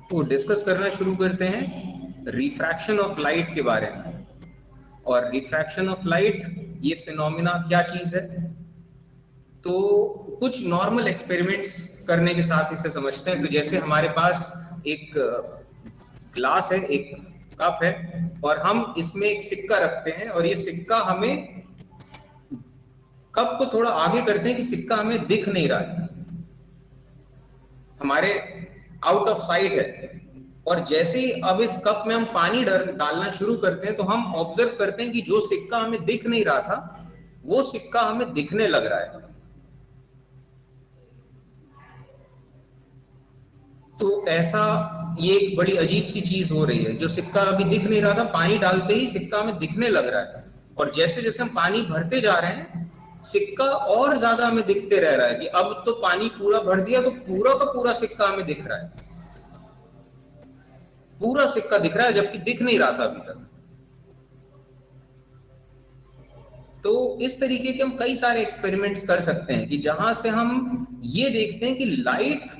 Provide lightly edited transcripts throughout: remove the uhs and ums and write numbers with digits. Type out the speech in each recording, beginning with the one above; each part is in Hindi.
तो डिस्कस करना शुरू करते हैं रिफ्रैक्शन ऑफ लाइट के बारे में। और रिफ्रैक्शन ऑफ लाइट ये फिनोमिना क्या चीज है, तो कुछ नॉर्मल एक्सपेरिमेंट्स करने के साथ इसे समझते हैं। तो जैसे हमारे पास एक ग्लास है, एक कप है, और हम इसमें एक सिक्का रखते हैं, और ये सिक्का हमें कप को थोड़ा आगे करते हैं कि सिक्का हमें दिख नहीं रहा है, हमारे आउट ऑफ साइट है। और जैसे ही अब इस कप में हम पानी डालना शुरू करते हैं तो हम ऑब्जर्व करते हैं कि जो सिक्का हमें दिख नहीं रहा था वो सिक्का हमें दिखने लग रहा है। तो ऐसा ये एक बड़ी अजीब सी चीज हो रही है, जो सिक्का अभी दिख नहीं रहा था, पानी डालते ही सिक्का हमें दिखने लग रहा है। और जैसे जैसे हम पानी भरते जा रहे हैं सिक्का और ज्यादा हमें दिखते रह रहा है कि अब तो पानी पूरा भर दिया तो पूरा का पूरा सिक्का हमें दिख रहा है, पूरा सिक्का दिख रहा है जबकि दिख नहीं रहा था अभी तक। तो इस तरीके के हम कई सारे एक्सपेरिमेंट्स कर सकते हैं कि जहां से हम ये देखते हैं कि लाइट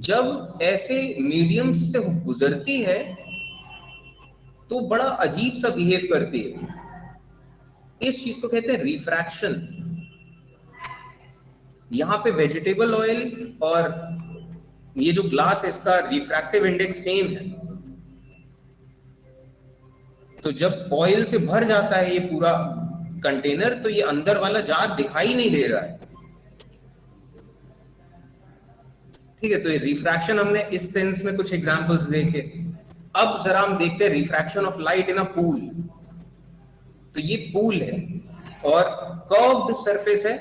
जब ऐसे मीडियम से गुजरती है तो बड़ा अजीब सा बिहेव करती है। इस चीज को कहते हैं रिफ्रैक्शन। यहां पे वेजिटेबल ऑयल और ये जो ग्लास है इसका रिफ्रैक्टिव इंडेक्स सेम है। तो जब ऑयल से भर जाता है ये पूरा कंटेनर तो ये अंदर वाला जार दिखाई नहीं दे रहा है। ठीक है, तो ये रिफ्रैक्शन हमने इस सेंस में कुछ एग्जांपल्स देखे। अब जरा हम देखते हैं refraction of light in a pool. तो ये पूल है और कर्व्ड सरफेस है,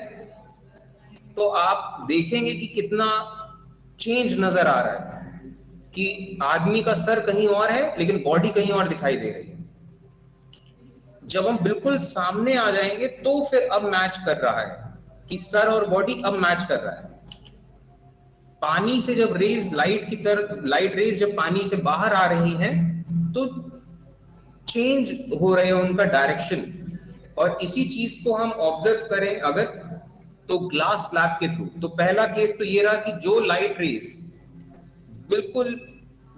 तो आप देखेंगे कि कितना चेंज नजर आ रहा है कि आदमी का सर कहीं और है लेकिन बॉडी कहीं और दिखाई दे रही है। जब हम बिल्कुल सामने आ जाएंगे तो फिर अब मैच कर रहा है कि सर और बॉडी अब मैच कर रहा है। पानी से जब रेज लाइट की तरफ, लाइट रेज जब पानी से बाहर आ रही हैं तो चेंज हो रहे हैं उनका डायरेक्शन। और इसी चीज को हम ऑब्जर्व करें अगर तो ग्लास स्लैब के थ्रू, तो पहला केस तो ये रहा कि जो लाइट रेज बिल्कुल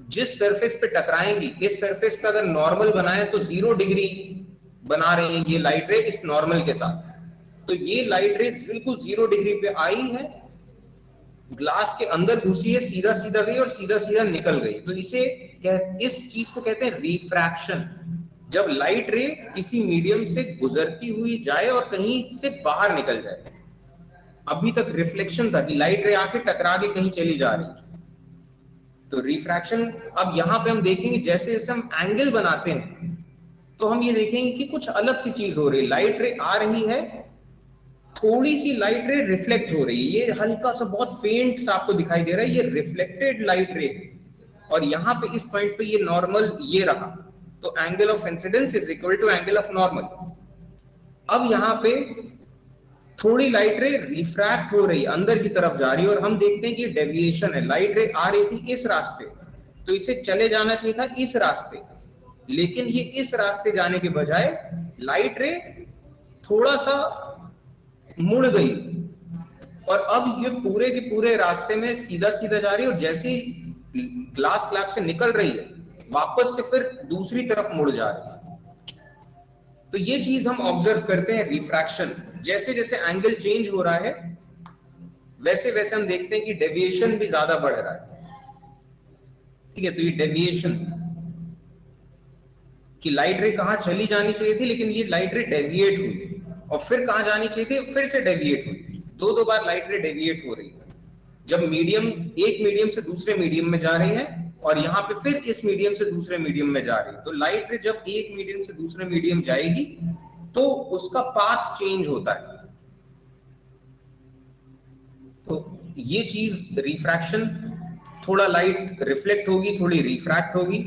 जिस सरफेस पे टकराएंगी, इस सरफेस पे अगर नॉर्मल बनाए तो 0 डिग्री बना रहे हैं ये लाइट रे इस नॉर्मल के साथ। तो ये लाइट रे बिल्कुल 0 डिग्री पे आई है, ग्लास के अंदर घुसी है, सीधा सीधा गई और सीधा सीधा निकल गई। तो इस चीज को कहते हैं रिफ्रैक्शन। जब लाइट रे किसी मीडियम से गुजरती हुई जाए और कहीं से बाहर निकल जाए। अभी तक रिफ्लेक्शन था कि लाइट रे आके टकरा के कहीं चली जा रही। तो रिफ्रैक्शन अब यहां पे हम देखेंगे जैसे जैसे हम एंगल बनाते हैं तो हम ये देखेंगे कि कुछ अलग सी चीज हो रही है। लाइट रे आ रही है, थोड़ी सी लाइट रे रिफ्लेक्ट हो रही है, ये हल्का सा बहुत फेंट सा आपको दिखाई दे रहा है, ये रिफ्लेक्टेड लाइट रे। और यहाँ पे इस पॉइंट पे ये नॉर्मल ये रहा, तो angle of incidence is equal to angle of normal. अब यहाँ पे थोड़ी लाइट रे रिफ्रैक्ट हो रही है, अंदर की तरफ जा रही है, और हम देखते हैं कि डेविएशन है। लाइट रे आ रही थी इस रास्ते, तो इसे चले जाना चाहिए था इस रास्ते, लेकिन ये इस रास्ते जाने के बजाय लाइट रे थोड़ा सा मुड़ गई, और अब ये पूरे के पूरे रास्ते में सीधा सीधा जा रही है, और जैसे ही ग्लास स्लैब से निकल रही है वापस से फिर दूसरी तरफ मुड़ जा रही है। तो ये चीज हम ऑब्जर्व करते हैं रिफ्रैक्शन। जैसे जैसे एंगल चेंज हो रहा है वैसे वैसे हम देखते हैं कि डेविएशन भी ज्यादा बढ़ रहा है। ठीक है, तो ये डेविएशन कि लाइट रे कहां चली जानी चाहिए थी लेकिन ये लाइट रे डेविएट हुई, और फिर कहां जानी चाहिए थी फिर से डेविएट हुई। दो बार लाइट रे डेविएट हो रही है जब मीडियम एक मीडियम से दूसरे मीडियम में जा रही है, और यहाँ पे फिर इस मीडियम से दूसरे मीडियम में जा रही है। तो लाइट रे जब एक मीडियम से दूसरे मीडियम जाएगी तो उसका पाथ चेंज होता है। तो ये चीज रिफ्रैक्शन, थोड़ा लाइट रिफ्लेक्ट होगी, थोड़ी रिफ्रैक्ट होगी।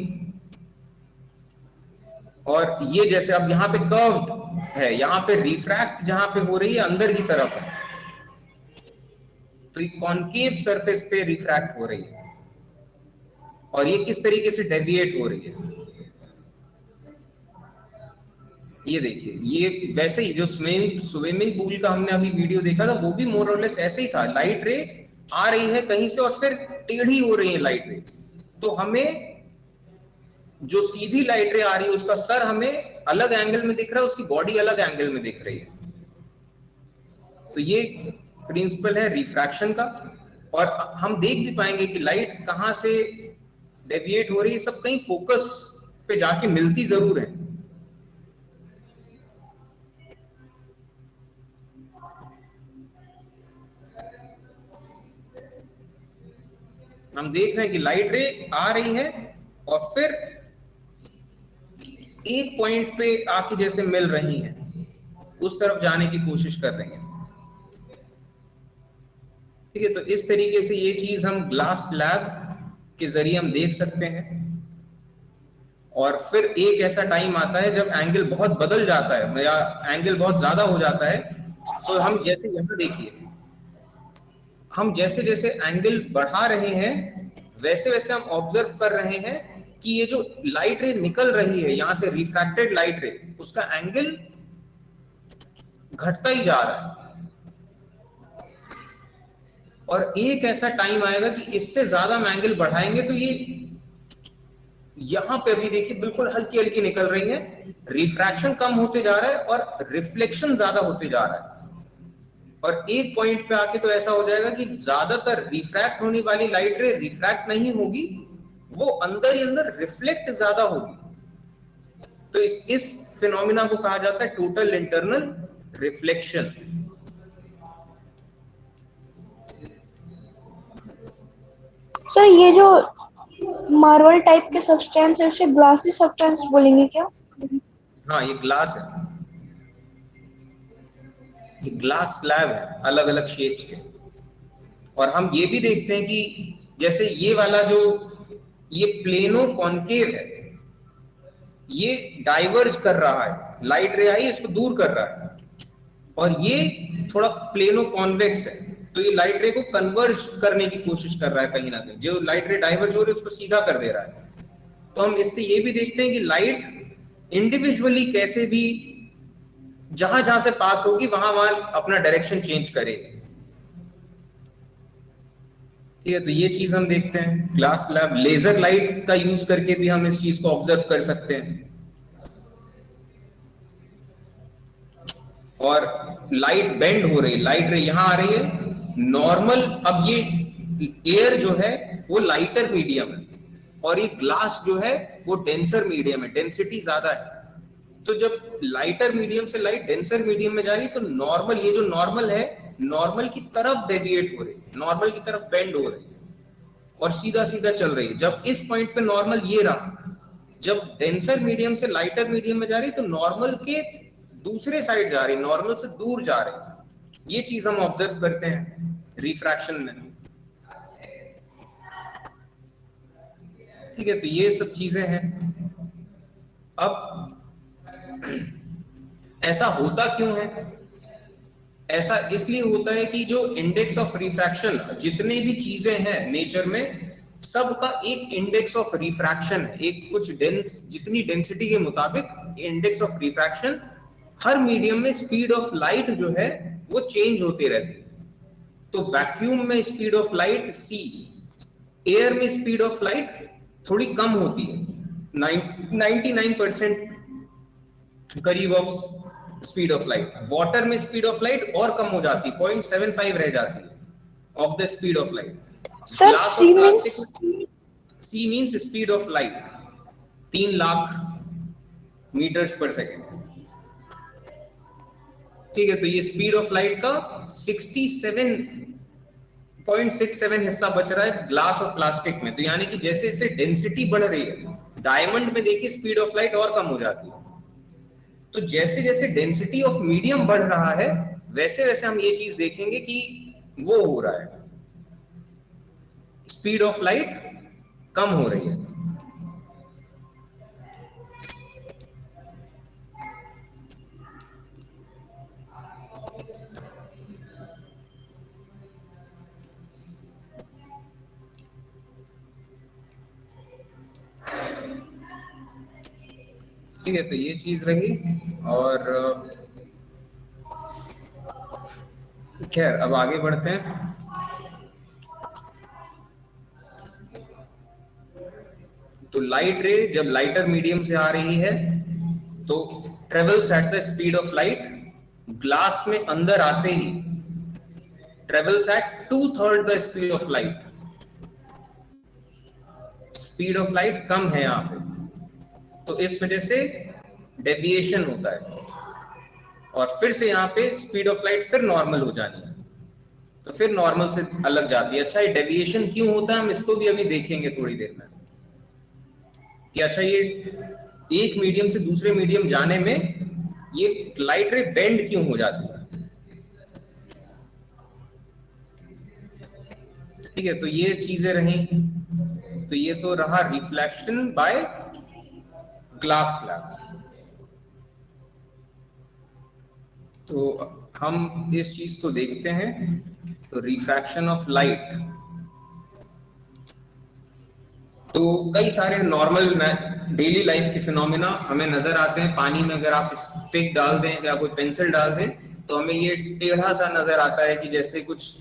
और ये जैसे अब यहाँ पे कर्व्ड है, यहाँ पे रिफ्रैक्ट जहां पे हो रही है अंदर की तरफ है, तो ये कॉनकेव सरफेस पे रिफ्रैक्ट हो रही है, और ये किस तरीके से डेविएट हो रही है ये देखिए। ये वैसे ही जो स्विमिंग पूल का हमने अभी वीडियो देखा था वो भी मोर और लेस ऐसे ही था। लाइट रे आ रही है कहीं से और फिर टेढ़ी हो रही है लाइट रे, तो हमें जो सीधी लाइट रे आ रही है उसका सर हमें अलग एंगल में दिख रहा है, उसकी बॉडी अलग एंगल में दिख रही है। तो ये प्रिंसिपल है रिफ्रैक्शन का। और हम देख भी पाएंगे कि लाइट कहां से डेविएट हो रही है, सब कहीं फोकस पे जाके मिलती जरूर है। हम देख रहे हैं कि लाइट रे आ रही है और फिर एक पॉइंट पे आके जैसे मिल रही हैं, उस तरफ जाने की कोशिश कर रही हैं। ठीक है, तो इस तरीके से ये चीज हम ग्लास स्लैब के जरिए हम देख सकते हैं। और फिर एक ऐसा टाइम आता है जब एंगल बहुत बदल जाता है या एंगल बहुत ज्यादा हो जाता है। तो हम जैसे यहां देखिए, हम जैसे जैसे एंगल बढ़ा रहे हैं वैसे वैसे हम ऑब्जर्व कर रहे हैं कि ये जो लाइट रे निकल रही है यहां से, रिफ्रैक्टेड लाइट रे, उसका एंगल घटता ही जा रहा है। और एक ऐसा टाइम आएगा कि इससे ज्यादा हम एंगल बढ़ाएंगे तो ये यहां पे अभी देखिए बिल्कुल हल्की हल्की निकल रही है, रिफ्रैक्शन कम होते जा रहा है और रिफ्लेक्शन ज्यादा होते जा रहा है। और एक पॉइंट पे आके तो ऐसा हो जाएगा कि ज्यादातर रिफ्रैक्ट होने वाली लाइट रे रिफ्रैक्ट नहीं होगी, वो अंदर ही अंदर रिफ्लेक्ट ज्यादा होगी। तो इस फिनोमिना को कहा जाता है टोटल इंटरनल रिफ्लेक्शन। सर ये जो मार्बल टाइप के सब्सटेंस है उसे ग्लासी सब्सटेंस बोलेंगे क्या? हाँ, ये ग्लास है, ये ग्लास स्लैब है अलग अलग शेप्स के। और हम ये भी देखते हैं कि जैसे ये वाला जो ये प्लेनो कॉनकेव है, ये डाइवर्ज कर रहा है, लाइट रे आई इसको दूर कर रहा है। और ये थोड़ा प्लेनो कॉन्वेक्स है, तो ये लाइट रे को कन्वर्ज करने की कोशिश कर रहा है कहीं ना कहीं, जो लाइट रे डाइवर्ज हो रही है उसको सीधा कर दे रहा है। तो हम इससे ये भी देखते हैं कि लाइट इंडिविजुअली कैसे भी जहां जहां से पास होगी वहां वहां अपना डायरेक्शन चेंज करेगी। ठीक है, तो ये चीज हम देखते हैं ग्लास स्लैब। लेजर लाइट का यूज करके भी हम इस चीज को ऑब्जर्व कर सकते हैं। और लाइट बेंड हो रही है, लाइट रे यहां आ रही है नॉर्मल। अब ये एयर जो है वो लाइटर मीडियम है और ये ग्लास जो है वो डेंसर मीडियम है, डेंसिटी ज्यादा है। तो जब लाइटर मीडियम से लाइट डेंसर मीडियम में जा रही तो नॉर्मल, ये जो नॉर्मल है, नॉर्मल की तरफ डेविएट हो रही है, नॉर्मल की तरफ बेंड हो रही है और सीधा सीधा चल रही है। जब इस पॉइंट पे नॉर्मल ये रहा, जब डेंसर मीडियम से लाइटर मीडियम में जा रही तो नॉर्मल के दूसरे साइड जा रही, नॉर्मल से दूर जा रही। ये चीज हम ऑब्जर्व करते हैं रिफ्रैक्शन में। ठीक है, तो ये सब चीजें हैं। अब ऐसा होता क्यों है? ऐसा इसलिए होता है कि जो इंडेक्स ऑफ रिफ्रैक्शन, जितने भी चीजें हैं नेचर में, सबका एक इंडेक्स ऑफ रिफ्रैक्शन है, एक कुछ डेंस, जितनी डेंसिटी के मुताबिक index of refraction. Her medium में स्पीड ऑफ लाइट जो है वो चेंज होती रहती है। तो वैक्यूम में speed of light c, air में स्पीड ऑफ लाइट थोड़ी कम होती है, 99% करीब of speed of light. Water में स्पीड ऑफ लाइट और कम हो जाती है, 0.75 रह जाती है of the speed of light. Sir glass और सी प्लास्टिक मीन्स? में c means speed of light, 3 lakh metres per second. ठीक है, तो ये स्पीड ऑफ लाइट का 67.67 हिस्सा बच रहा है ग्लास और प्लास्टिक में। तो यानी कि जैसे जैसे डेंसिटी बढ़ रही है, डायमंड में देखिए स्पीड ऑफ लाइट और कम हो जाती है। तो जैसे जैसे डेंसिटी ऑफ मीडियम बढ़ रहा है वैसे वैसे हम ये चीज देखेंगे कि वो हो रहा है, स्पीड ऑफ लाइट कम हो रही है। ठीक है, तो ये चीज रही। और खैर अब आगे बढ़ते हैं। तो लाइट रे जब लाइटर मीडियम से आ रही है तो travels at the speed of light, glass में अंदर आते ही travels at 2/3 the speed of light. Speed of light कम है यहाँ पे, तो इस वजह से डेविएशन होता है, और फिर से यहाँ पे स्पीड ऑफ लाइट फिर नॉर्मल हो जानी है, तो फिर नॉर्मल से अलग जाती है। अच्छा, ये डेविएशन क्यों होता है हम इसको भी अभी देखेंगे थोड़ी देर में, कि अच्छा ये एक मीडियम से दूसरे मीडियम जाने में ये लाइट रे बेंड क्यों हो जाती है। ठीक है, तो ये चीजें रही। तो ये तो रहा रिफ्लेक्शन बाय ग्लास स्लैब। तो हम इस चीज को देखते हैं। तो रिफ्रैक्शन ऑफ लाइट, तो कई सारे नॉर्मल डेली लाइफ के फिनोमेना हमें नजर आते हैं। पानी में अगर आप स्टिक डाल दें या कोई पेंसिल डाल दें तो हमें ये टेढ़ा सा नजर आता है कि जैसे कुछ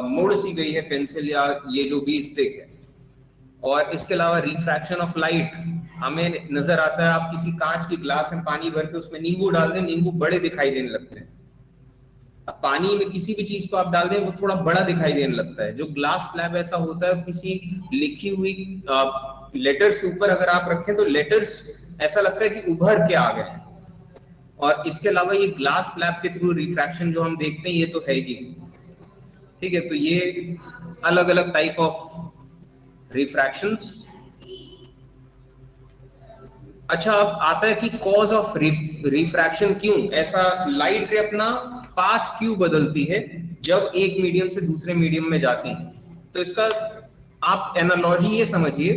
मुड़ सी गई है पेंसिल या ये जो भी स्टिक है। और इसके अलावा रिफ्रैक्शन ऑफ लाइट हमें नजर आता है, आप किसी कांच की ग्लास में पानी भर के उसमें नींबू डाल दें, नींबू बड़े दिखाई देने लगते हैं। अब पानी में किसी भी चीज को आप डाल दें वो थोड़ा बड़ा दिखाई देने लगता है। जो ग्लास स्लैब ऐसा होता है, किसी लिखी हुई लेटर्स के ऊपर अगर आप रखें तो लेटर्स ऐसा लगता है कि उभर के आ गए। और इसके अलावा ये ग्लास स्लैब के थ्रू रिफ्रैक्शन जो हम देखते हैं ये तो है ही। ठीक है, तो ये अलग अलग टाइप ऑफ रिफ्रैक्शंस। अच्छा, अब आता है कि कॉज ऑफ रिफ्रैक्शन क्यों ऐसा लाइट रे अपना पाथ क्यों बदलती है जब एक मीडियम से दूसरे मीडियम में जाती है। तो इसका आप एनालॉजी ये समझिए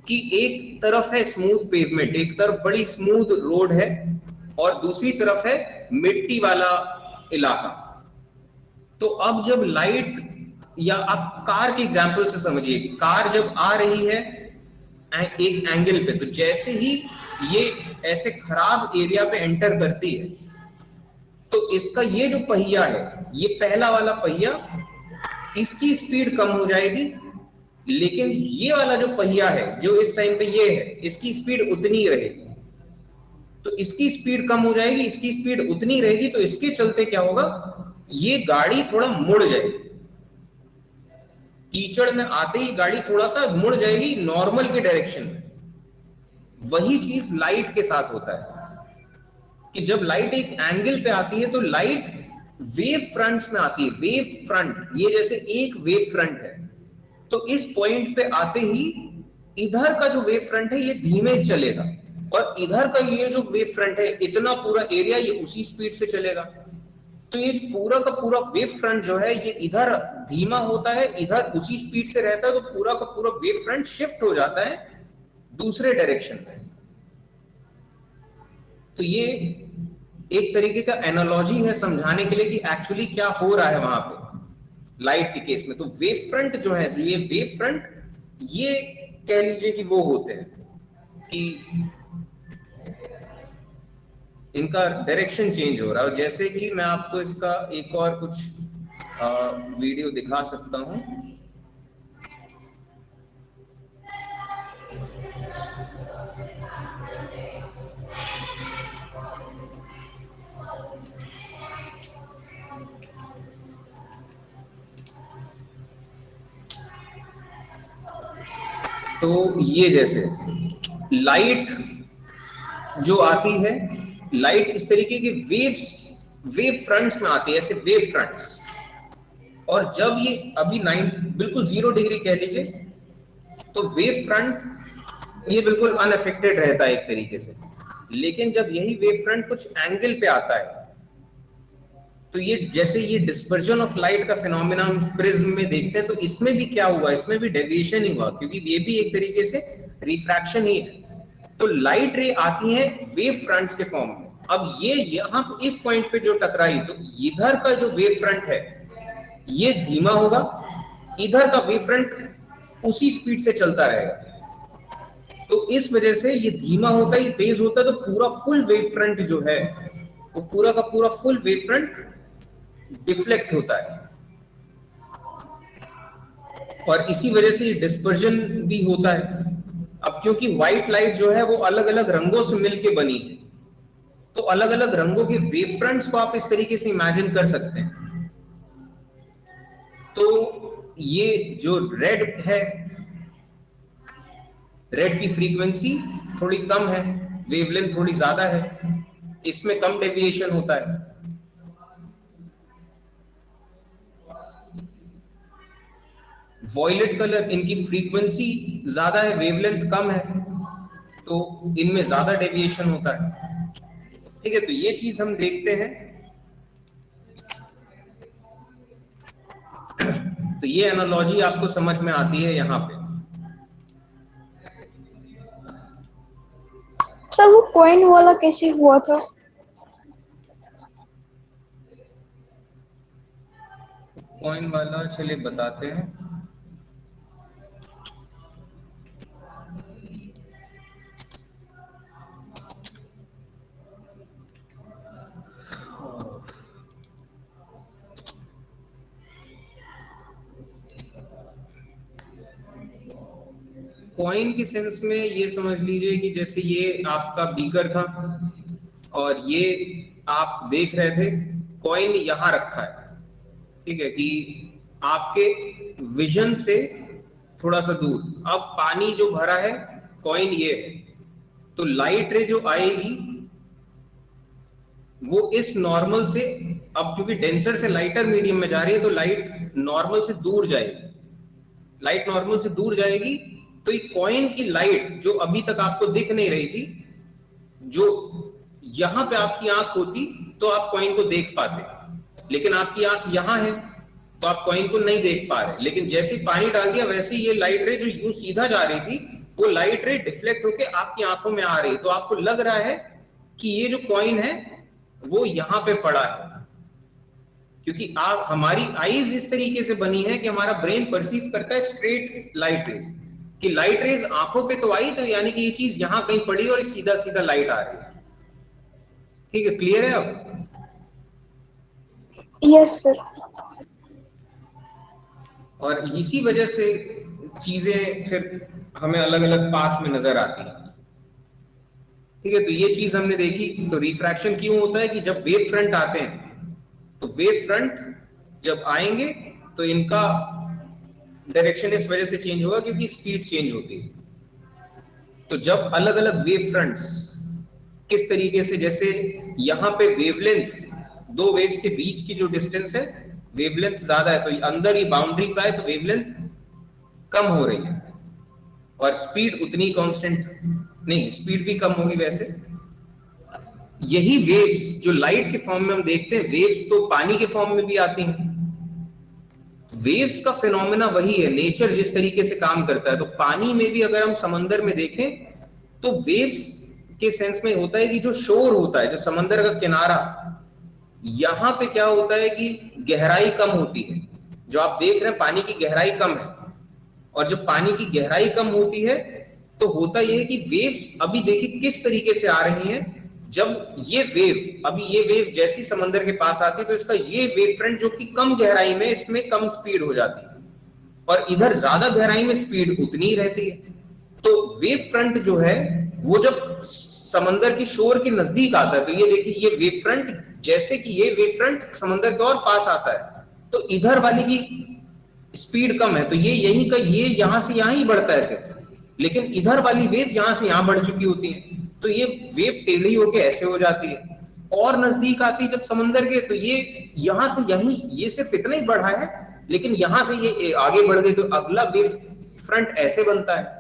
कि एक तरफ है स्मूथ पेवमेंट, एक तरफ बड़ी स्मूथ रोड है और दूसरी तरफ है मिट्टी वाला इलाका। तो अब जब लाइट, या आप कार के एग्जांपल से समझिए, कार जब आ रही है एक एंगल पे, तो जैसे ही ये ऐसे खराब एरिया पे एंटर करती है तो इसका ये जो पहिया है, ये पहला वाला पहिया, इसकी स्पीड कम हो जाएगी, लेकिन ये वाला जो पहिया है जो इस टाइम पे ये है, इसकी स्पीड उतनी रहेगी। तो इसकी स्पीड कम हो जाएगी, इसकी स्पीड उतनी रहेगी, तो इसके चलते क्या होगा, ये गाड़ी थोड़ा मुड़ जाएगी। कीचड़ में आते ही गाड़ी थोड़ा सा मुड़ जाएगी नॉर्मल के डायरेक्शन में। वही चीज लाइट के साथ होता है कि जब लाइट एक एंगल पे आती है तो लाइट वेव फ्रंट्स में आती है। वेव फ्रंट, ये जैसे एक वेव फ्रंट है, तो इस पॉइंट पे आते ही इधर का जो वेव फ्रंट है ये धीमे चलेगा, और इधर का ये जो वेव फ्रंट है, इतना पूरा एरिया ये उसी स्पीड से चलेगा। तो ये पूरा का पूरा वेव फ्रंट जो है ये इधर धीमा होता है, इधर उसी स्पीड से रहता है, तो पूरा का पूरा वेव फ्रंट शिफ्ट हो जाता है दूसरे डायरेक्शन में। तो ये एक तरीके का एनालॉजी है समझाने के लिए कि एक्चुअली क्या हो रहा है वहां पे लाइट के केस में। तो वेव फ्रंट जो है, जो ये वेव फ्रंट, ये कह लीजिए कि वो होते हैं कि इनका डायरेक्शन चेंज हो रहा है। और जैसे कि मैं आपको इसका एक और कुछ वीडियो दिखा सकता हूं। तो ये जैसे लाइट जो आती है, लाइट इस तरीके की वेव फ्रंट्स में आती है, ऐसे वेव फ्रंट्स। और जब ये अभी बिल्कुल 0 डिग्री कह लीजिए, तो वेव फ्रंट ये बिल्कुल अनअफेक्टेड रहता है एक तरीके से। लेकिन जब यही वेव फ्रंट कुछ एंगल पे आता है तो ये जैसे ये डिस्पर्जन ऑफ लाइट का फिनोमेना हम प्रिज्म में देखते हैं, तो इसमें भी क्या हुआ, इसमें भी डेविएशन ही हुआ, क्योंकि ये भी एक तरीके से रिफ्रैक्शन ही है। तो लाइट रे आती है वेव फ्रंट्स के फॉर्म में। अब ये यहां इस पॉइंट पे जो टकराई, तो इधर का जो वेव फ्रंट है ये धीमा होगा, इधर का वेव फ्रंट उसी स्पीड से चलता रहेगा। तो इस वजह से ये धीमा होता है, ये तेज होता है, तो पूरा फुल वेव फ्रंट जो है वो पूरा का पूरा फुल वेव फ्रंट डिफ्लेक्ट होता है। और इसी वजह से डिस्पर्जन भी होता है। अब क्योंकि व्हाइट लाइट जो है वो अलग अलग रंगों से मिलके बनी है, तो अलग अलग रंगों के वेव फ्रंट्स को आप इस तरीके से इमेजिन कर सकते हैं। तो ये जो रेड है, रेड की फ्रीक्वेंसी थोड़ी कम है, वेवलेंथ थोड़ी ज्यादा है, इसमें कम डेविएशन होता है। वॉयलेट कलर, इनकी फ्रीक्वेंसी ज्यादा है, वेवलेंथ कम है, तो इनमें ज्यादा डेविएशन होता है। ठीक है, तो ये चीज हम देखते हैं। तो ये एनालॉजी आपको समझ में आती है यहां पे। सर वो कॉइन वाला कैसे हुआ था? कॉइन वाला चलिए बताते हैं। कॉइन के सेंस में ये समझ लीजिए कि जैसे ये आपका बीकर था और ये आप देख रहे थे, कॉइन यहां रखा है, ठीक है, कि आपके विजन से थोड़ा सा दूर। अब पानी जो भरा है, कॉइन ये है, तो लाइट रे जो आएगी वो इस नॉर्मल से, अब क्योंकि डेंसर से लाइटर मीडियम में जा रही है तो लाइट नॉर्मल से दूर जाएगी, लाइट नॉर्मल से दूर जाएगी, तो ये कॉइन की लाइट जो अभी तक आपको दिख नहीं रही थी, जो यहां पे आपकी आंख होती तो आप कॉइन को देख पाते, लेकिन आपकी आंख यहां है तो आप कॉइन को नहीं देख पा रहे। लेकिन जैसे ही पानी डाल दिया वैसे ही ये लाइट रे जो यूं सीधा जा रही थी, वो लाइट रे डिफ्लेक्ट होके आपकी आंखों में आ रही, तो आपको लग रहा है कि ये जो कॉइन है वो यहां पे पड़ा है, क्योंकि आप, हमारी आईज इस तरीके से बनी है कि हमारा ब्रेन परसीव करता है स्ट्रेट लाइट रेज, कि लाइट रेज आंखों पे तो आई, तो यानी कि ये चीज यहां कहीं पड़ी और सीधा सीधा लाइट आ रही है। ठीक है, क्लियर है अब? Yes sir. और इसी वजह से चीजें फिर हमें अलग अलग पाथ में नजर आती हैं। ठीक है, तो ये चीज हमने देखी। तो रिफ्रैक्शन क्यों होता है कि जब वेव फ्रंट आते हैं, तो वेव फ्रंट जब आएंगे तो इनका डायरेक्शन इस वजह से चेंज होगा क्योंकि स्पीड चेंज होती है। तो जब अलग अलग वेव फ्रंट्स किस तरीके से, जैसे यहां पे वेवलेंथ, दो वेव्स के बीच की जो डिस्टेंस है, वेवलेंथ ज्यादा है, तो अंदर ही बाउंड्री का है, तो वेवलेंथ कम हो रही है और स्पीड उतनी कांस्टेंट नहीं, स्पीड भी कम होगी वैसे। यही वेव्स जो लाइट के फॉर्म में हम देखते हैं, वेव्स तो पानी के फॉर्म में भी आती हैं। वेव्स का फिनोमेना वही है, नेचर जिस तरीके से काम करता है। तो पानी में भी अगर हम समंदर में देखें तो वेव्स के सेंस में होता है कि जो शोर होता है, जो समंदर का किनारा, यहां पे क्या होता है कि गहराई कम होती है। जो आप देख रहे हैं पानी की गहराई कम है, और जब पानी की गहराई कम होती है तो होता यह है कि वेव्स, अभी देखिए किस तरीके से आ रही हैं। जब ये वेव, अभी ये वेव जैसी समंदर के पास आती है तो इसका ये वेव फ्रंट जो कि कम गहराई में, इसमें कम स्पीड हो जाती है, और इधर ज्यादा गहराई में स्पीड उतनी ही रहती है। तो वेव फ्रंट जो है वो जब समंदर की शोर के नजदीक आता है, तो ये देखिए ये वेव फ्रंट, जैसे कि ये वेव फ्रंट समंदर के और पास आता है तो इधर वाली की स्पीड कम है, तो ये यहीं का, ये यहां से यहां ही बढ़ता है सिर्फ, लेकिन इधर वाली वेव यहां से यहां बढ़ चुकी होती है, तो ये वेव टेढ़ी होके ऐसे हो जाती है। और नजदीक आती है जब समंदर के, तो ये यहां से यहीं, ये सिर्फ इतना ही बढ़ा है, लेकिन यहां से ये आगे बढ़ गई, तो अगला वेव फ्रंट ऐसे बनता है।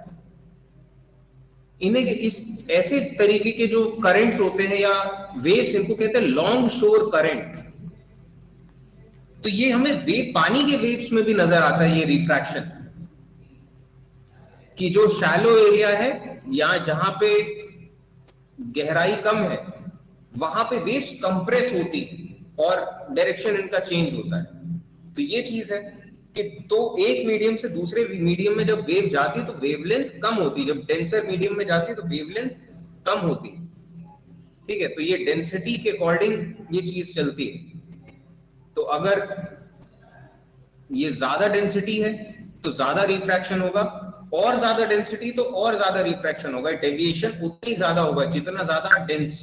इन्हें इस ऐसे तरीके के जो करंट्स होते हैं या वेव्स, इनको कहते हैं लॉन्ग शोर करंट। तो ये हमें वेव, पानी के वेव्स में भी नजर आता है ये रिफ्रैक्शन, कि जो शैलो एरिया है या जहां पे गहराई कम है, वहां पे वेव्स कंप्रेस होती है और डायरेक्शन इनका चेंज होता है। तो ये चीज है कि तो एक मीडियम से दूसरे मीडियम में जब वेव जाती है तो वेवलेंथ कम होती है, जब डेंसर मीडियम में जाती है तो वेवलेंथ कम होती है। ठीक है, तो ये डेंसिटी के अकॉर्डिंग ये चीज चलती है। तो अगर ये ज्यादा डेंसिटी है तो ज्यादा रिफ्रैक्शन होगा, और ज्यादा डेंसिटी तो और ज्यादा रिफ्रैक्शन होगा, डेविएशन उतनी ज्यादा होगा जितना ज्यादा डेंस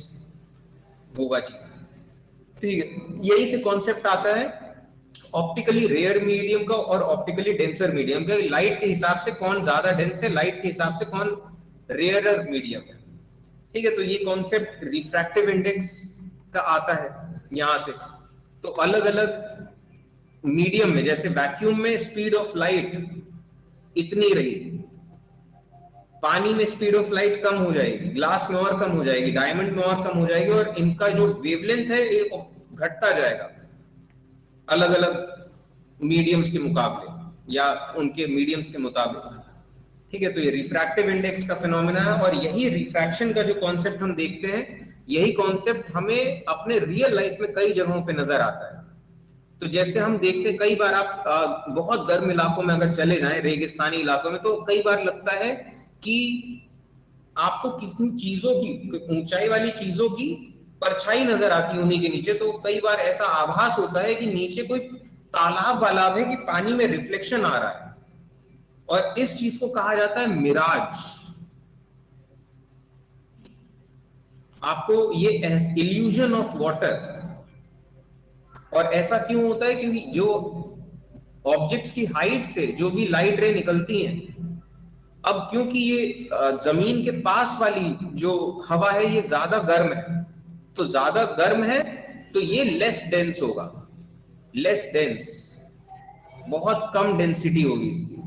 होगा चीज। ठीक है, यही से कॉन्सेप्ट आता है ऑप्टिकली रेयर मीडियम का और ऑप्टिकली डेंसर मीडियम का। लाइट के हिसाब से कौन ज्यादा डेंस है, लाइट के हिसाब से कौन रेयरर मीडियम है। ठीक है, तो ये कॉन्सेप्ट रिफ्रैक्टिव इंडेक्स का आता है यहां से। तो अलग अलग मीडियम में, जैसे वैक्यूम में स्पीड ऑफ लाइट इतनी रही, पानी में स्पीड ऑफ लाइट कम हो जाएगी, ग्लास में और कम हो जाएगी, डायमंड में और कम हो जाएगी, और इनका जो वेवलेंथ है ये घटता जाएगा अलग अलग मीडियम्स के मुकाबले या उनके मीडियम्स के मुताबिक। ठीक है, तो ये रिफ्रैक्टिव इंडेक्स का फिनोमेना है, और यही रिफ्रैक्शन का जो कॉन्सेप्ट हम देखते हैं, यही कॉन्सेप्ट हमें अपने रियल लाइफ में कई जगहों पे नजर आता है। तो जैसे हम देखते हैं, कई बार आप बहुत गर्म इलाकों में अगर चले जाएं, रेगिस्तानी इलाकों में, तो कई बार लगता है कि आपको किसी चीजों की, ऊंचाई वाली चीजों की परछाई नजर आती है उन्हीं के नीचे। तो कई बार ऐसा आभास होता है कि नीचे कोई तालाब वालाब है, कि पानी में रिफ्लेक्शन आ रहा है, और इस चीज को कहा जाता है मिराज। आपको ये इल्यूजन ऑफ वाटर। और ऐसा क्यों होता है, क्योंकि जो ऑब्जेक्ट्स की हाइट से जो भी लाइट रे निकलती हैं, अब क्योंकि ये जमीन के पास वाली जो हवा है ये ज्यादा गर्म है, तो ज्यादा गर्म है तो ये लेस डेंस होगा, लेस डेंस, बहुत कम डेंसिटी होगी इसकी।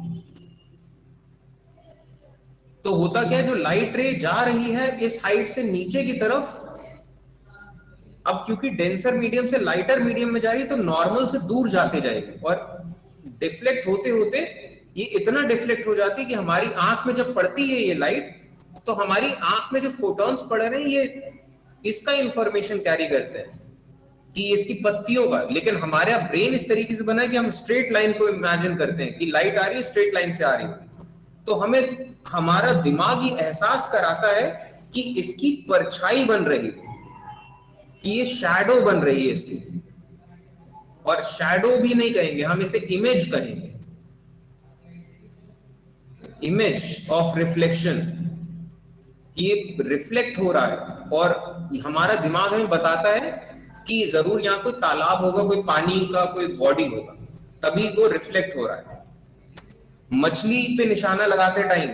तो होता क्या है, जो लाइट रे जा रही है इस हाइट से नीचे की तरफ, अब क्योंकि डेंसर मीडियम से लाइटर मीडियम में जा रही है, तो नॉर्मल से दूर जाते जाएगी, और डिफ्लेक्ट होते होते ये इतना डिफ्लेक्ट हो जाती है कि हमारी आंख में जब पड़ती है ये लाइट, तो हमारी आंख में जो फोटॉन्स पड़ रहे हैं ये इसका इंफॉर्मेशन कैरी करते हैं कि इसकी पत्तियों का। लेकिन हमारा ब्रेन इस तरीके से बना है कि हम स्ट्रेट लाइन को इमेजिन करते हैं कि लाइट आ रही है, स्ट्रेट लाइन से आ रही है, तो हमें हमारा दिमाग ये एहसास कराता है कि इसकी परछाई बन रही है, कि ये शैडो बन रही है इसकी। और शैडो भी नहीं कहेंगे हम, इसे इमेज कहेंगे, इमेज ऑफ रिफ्लेक्शन, ये रिफ्लेक्ट हो रहा है। और हमारा दिमाग हमें बताता है कि जरूर यहाँ कोई तालाब होगा, कोई पानी का कोई बॉडी होगा, तभी वो रिफ्लेक्ट हो रहा है। मछली पे निशाना लगाते टाइम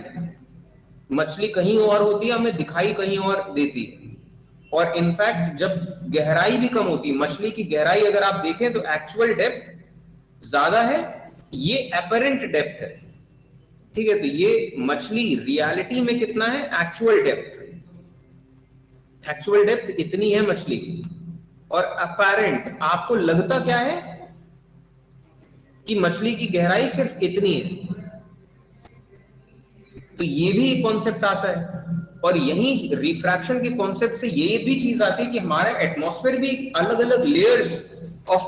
मछली कहीं और होती है, हमें दिखाई कहीं और देती है। और इनफैक्ट जब गहराई भी कम होती है, मछली की गहराई अगर आप देखें तो एक्चुअल डेप्थ ज्यादा है, ये अपरेंट डेप्थ है। ठीक है, तो ये मछली रियलिटी में कितना है, एक्चुअल डेप्थ, एक्चुअल डेप्थ इतनी है मछली की। और अपैरेंट आपको लगता क्या है कि मछली की गहराई सिर्फ इतनी है। तो ये भी एक कॉन्सेप्ट आता है, और यही रिफ्रैक्शन के कॉन्सेप्ट से ये भी चीज आती है कि हमारा एटमॉस्फेयर भी अलग अलग लेयर्स ऑफ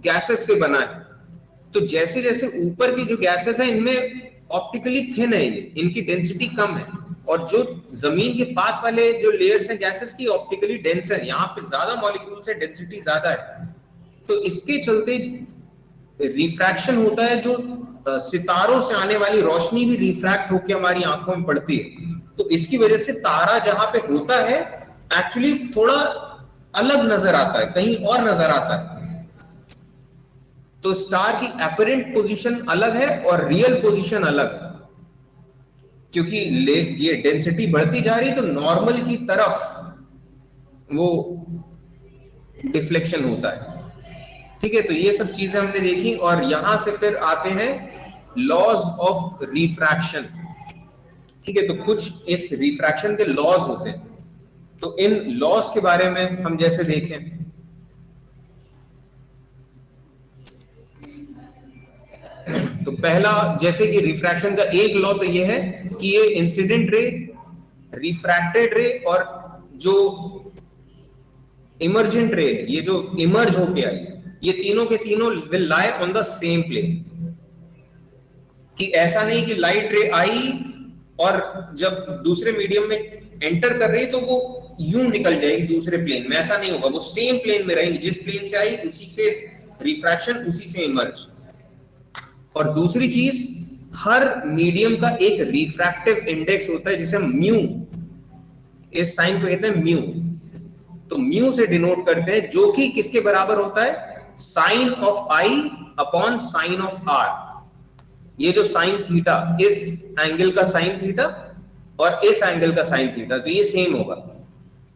गैसेस से बना है। तो जैसे जैसे ऊपर की जो गैसेस है इनमें ऑप्टिकली थिन है, ये इनकी डेंसिटी कम है, और जो जमीन के पास वाले जो लेयर्स हैं गैसेस की ऑप्टिकली डेंस है, यहाँ पे ज्यादा मॉलिक्यूल्स है, डेंसिटी ज्यादा है। तो इसके चलते रिफ्रैक्शन होता है, जो सितारों से आने वाली रोशनी भी रिफ्रैक्ट होकर हमारी आंखों में पड़ती है। तो इसकी वजह से तारा जहां पे होता है एक्चुअली थोड़ा अलग नजर आता है, कहीं और नजर आता है। तो स्टार की अपरेंट पोजीशन अलग है और रियल पोजीशन अलग है, क्योंकि ये डेंसिटी बढ़ती जा रही है, तो नॉर्मल की तरफ वो डिफ्लेक्शन होता है। ठीक है, तो ये सब चीजें हमने देखी, और यहां से फिर आते हैं लॉज ऑफ रिफ्रैक्शन। ठीक है, तो कुछ इस रिफ्रैक्शन के लॉज होते हैं, तो इन लॉज के बारे में हम जैसे देखें, तो पहला जैसे कि रिफ्रैक्शन का एक लॉ तो ये है कि ये इंसिडेंट रे, रिफ्रैक्टेड रे, और जो इमर्जेंट रे, ये जो इमर्ज होके आई, ये तीनों के तीनों will lie on the same plane. कि ऐसा नहीं कि लाइट रे आई और जब दूसरे मीडियम में एंटर कर रही तो वो यूं निकल जाएगी दूसरे प्लेन में, ऐसा नहीं होगा, वो सेम प्लेन में रहेगी, जिस प्लेन से आई उसी से रिफ्रैक्शन, उसी से इमर्ज। और दूसरी चीज हर मीडियम का एक रिफ्रैक्टिव इंडेक्स होता है जिसे हम म्यू, इस साइन को कहते हैं म्यू। तो म्यू से डिनोट करते हैं, जो कि किसके बराबर होता है, sine of i upon sine of r. ये जो साइन थीटा, इस एंगल का साइन थीटा और इस एंगल का साइन थीटा, तो ये सेम होगा।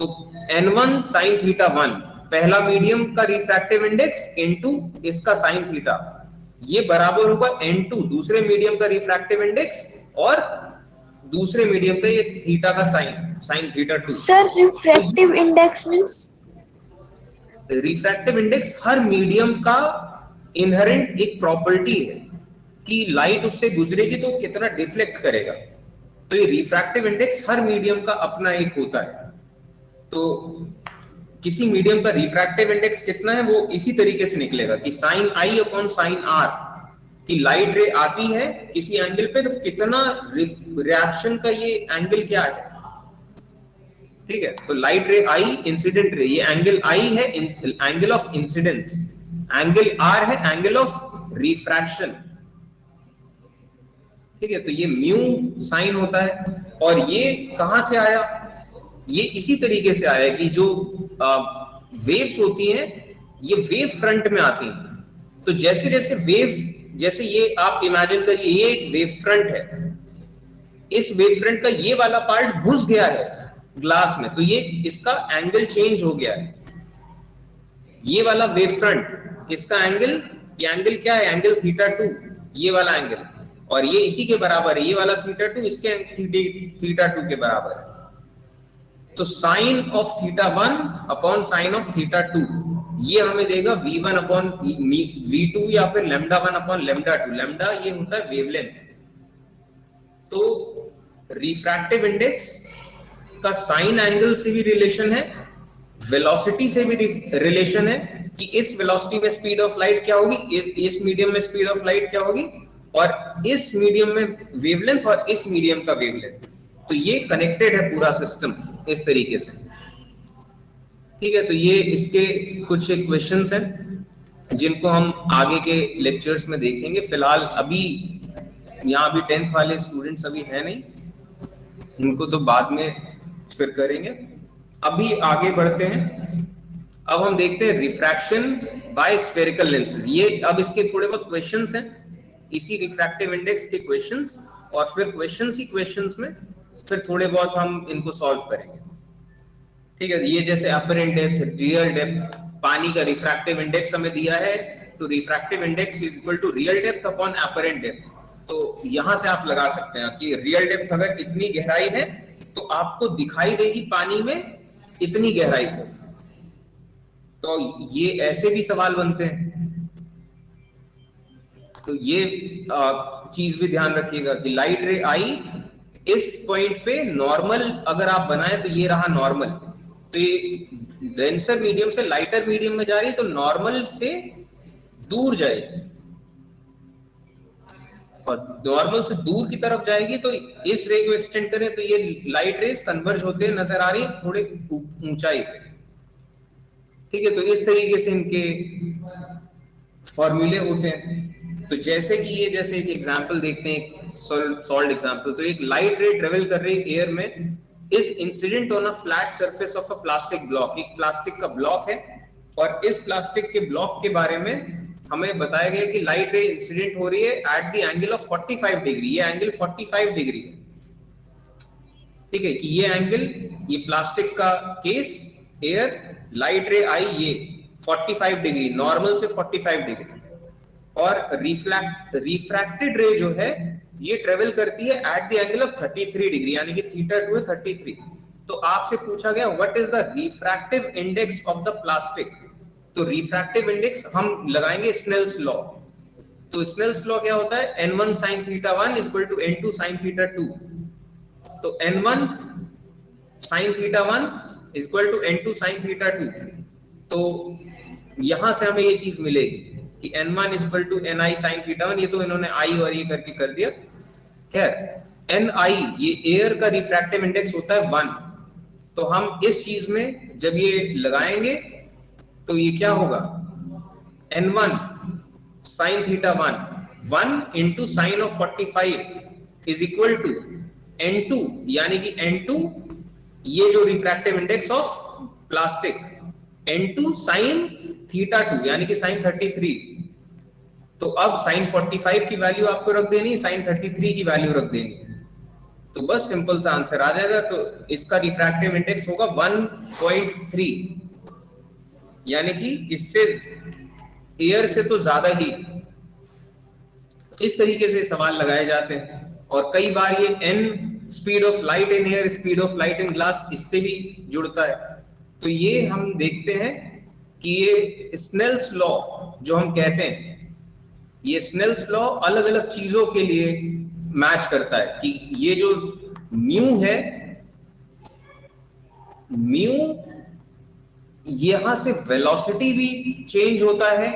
तो n1 साइन थीटा 1 पहला मीडियम का रिफ्रैक्टिव इंडेक्स इनटू इसका साइन थीटा, ये बराबर होगा n2 दूसरे मीडियम का रिफ्रैक्टिव इंडेक्स और दूसरे मीडियम का ये थीटा का sine, sine theta 2। Sir refractive index means? Refractive index हर मीडियम का इनहेरेंट एक प्रॉपर्टी है कि लाइट उससे गुजरेगी तो कितना डिफ्लेक्ट करेगा। तो ये रिफ्रैक्टिव इंडेक्स हर मीडियम का अपना एक होता है। तो किसी मीडियम का रिफ्रैक्टिव इंडेक्स कितना है वो इसी तरीके से निकलेगा कि sine i upon sine r, कि लाइट रे आती है किसी एंगल पे तो कितना रिएक्शन का ये एंगल क्या है, ठीक है। तो लाइट रे आई, इंसिडेंट रे, ये एंगल आई है angle of incidence, angle r है एंगल ऑफ रिफ्रैक्शन, ठीक है। तो ये म्यू साइन होता है। और ये कहां से आया, ये इसी तरीके से आया कि जो वेव्स होती हैं ये वेव फ्रंट में आती हैं। तो जैसे जैसे वेव, जैसे ये आप इमेजिन करिए ये एक वेव फ्रंट है, इस वेव फ्रंट का ये वाला पार्ट घुस गया है ग्लास में, तो ये इसका एंगल चेंज हो गया है। ये वाला वेव फ्रंट, इसका एंगल, ये एंगल क्या है, एंगल थीटा 2, ये वाला एंगल, और ये इसी के बराबर है, ये वाला थीटा 2 इसके थीटा 2 के बराबर है। तो sine of theta 1 upon sine of theta 2 ये हमें देगा v1 अपॉन v2 या फिर लैम्डा 1 अपॉन लैम्डा 2। लैम्डा ये होता है वेवलेंथ। तो रिफ्रैक्टिव इंडेक्स का साइन एंगल से भी रिलेशन है, वेलोसिटी से भी रिलेशन है कि इस वेलोसिटी में स्पीड ऑफ लाइट क्या होगी, इस मीडियम में स्पीड ऑफ लाइट क्या होगी, और इस मीडियम में वेवलेंथ और इस मीडियम का वेवलेंथ। तो ये कनेक्टेड है पूरा सिस्टम इस तरीके से, ठीक है। तो ये इसके कुछ क्वेश्चंस हैं जिनको हम आगे के लेक्चर्स में देखेंगे। फिलहाल अभी यहाँ भी 10th वाले स्टूडेंट्स अभी है नहीं, इनको तो बाद में फिर करेंगे। अभी आगे बढ़ते हैं। अब हम देखते हैं रिफ्रैक्शन बाय स्फेरिकल लेंसेज। ये अब इसके थोड़े बहुत क्वेश्चंस हैं, इसी रिफ्रैक्टिव इंडेक्स के क्वेश्चंस, और फिर क्वेश्चंस ही क्वेश्चंस में फिर थोड़े बहुत हम इनको सॉल्व करेंगे, ठीक है। ये जैसे अपरेंट डेप्थ, रियल डेप्थ, पानी का रिफ्रैक्टिव इंडेक्स हमें दिया है, तो refractive index is equal to real depth upon apparent depth. तो यहां से आप लगा सकते हैं कि रियल डेप्थ अगर इतनी गहराई है तो आपको दिखाई देगी पानी में इतनी गहराई से। तो ये ऐसे भी सवाल बनते हैं, तो ये चीज भी ध्यान रखिएगा कि लाइट रे आई इस पॉइंट पे नॉर्मल अगर आप बनाए तो ये रहा नॉर्मल, तो ये डेंसर मीडियम से लाइटर मीडियम में जा रही है तो नॉर्मल से दूर जाएगी, और नॉर्मल से दूर की तरफ जाएगी। तो इस रे को एक्सटेंड करें तो ये लाइट रेज कन्वर्ज होते नजर आ रही है थोड़े ऊंचाई पे, ठीक है। तो इस तरीके से इनके फॉर्मूले होते हैं। तो जैसे कि ये, जैसे एक एग्जांपल देखते हैं, सॉल्व एग्जांपल। तो एक लाइट रे ट्रेवल कर रही है एयर में, is incident on a flat surface of a plastic block. एक प्लास्टिक का ब्लॉक है और इस प्लास्टिक के ब्लॉक के बारे में हमें बताया गया कि लाइट रे इंसिडेंट हो रही है at the angle of 45 degree. ये एंगल 45 डिग्री है, ठीक है, कि ये एंगल, ये प्लास्टिक का केस, एयर, लाइट रे आई ये 45 डिग्री, नॉर्मल से 45 डिग्री, और रिफ्रैक्टेड रे जो है ये ट्रेवल करती है at the angle of 33 degree, यानी कि थीटा 2 है 33। तो आपसे पूछा गया what is the refractive index of the plastic. तो रिफ्रैक्टिव इंडेक्स हम लगाएंगे स्नेल्स लॉ। तो स्नेल्स लॉ क्या होता है, n1 sin theta 1 is equal to n2 sin theta 2। तो n1 sin theta 1 is equal to n2 sin theta 2। तो यहां से हमें ये चीज मिलेगी कि n1 is equal to ni sin theta 1। ये तो इन्होंने i और ये करके कर दिया। खैर ni ये एयर का रिफ्रैक्टिव इंडेक्स होता है 1। तो हम इस चीज में जब ये लगाएंगे तो ये क्या होगा, n1 sin theta 1 1 into sin of 45 is equal to n2, यानी कि n2 ये जो refractive index of plastic, n2 sin theta 2 यानी कि sin 33। तो अब sin 45 की वैल्यू आपको रख देनी, sin 33 की वैल्यू रख देनी, तो बस सिंपल सा आंसर आ जाएगा। तो इसका रिफ्रैक्टिव इंडेक्स होगा 1.3, यानी कि इससे एयर से तो ज्यादा ही। इस तरीके से सवाल लगाए जाते हैं, और कई बार ये n speed of light in air, speed of light in glass, इससे भी जुड़ता है। तो ये हम देखते हैं कि ये स्नेल्स लॉ जो हम कहते हैं, ये स्नेल्स लॉ अलग अलग चीजों के लिए मैच करता है कि ये जो म्यू है, म्यू यहां से वेलोसिटी भी चेंज होता है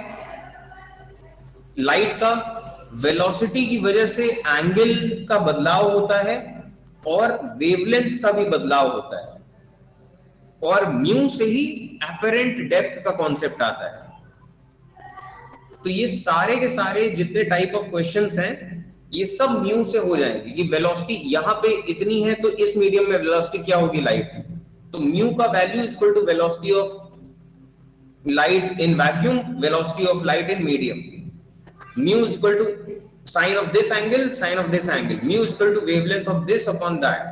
लाइट का, वेलोसिटी की वजह से एंगल का बदलाव होता है और वेवलेंथ का भी बदलाव होता है, और म्यू से ही एपरेंट डेप्थ का कॉन्सेप्ट आता है। तो ये सारे के सारे जितने टाइप ऑफ क्वेश्चंस हैं, ये सब म्यू से हो जाएंगे कि वेलोसिटी यहां पे इतनी है तो इस मीडियम में वेलोसिटी क्या होगी, लाइट। तो म्यू का value is equal to velocity of light in vacuum, velocity of light in medium. Mu is equal to sine of this angle, sine of this angle. Mu is equal to wavelength of this upon that.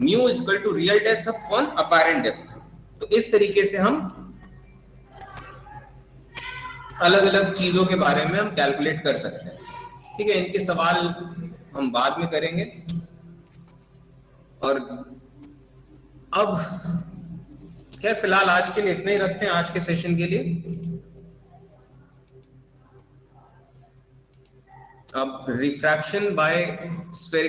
Mu is equal to real depth upon apparent depth. तो इस तरीके से हम अलग अलग चीजों के बारे में हम कैलकुलेट कर सकते हैं। ठीक है, इनके सवाल हम बाद में करेंगे। और अब खैर फिलहाल आज के लिए इतना ही रखते हैं, आज के सेशन के लिए। अब रिफ्रैक्शन बाय स्फेरिकल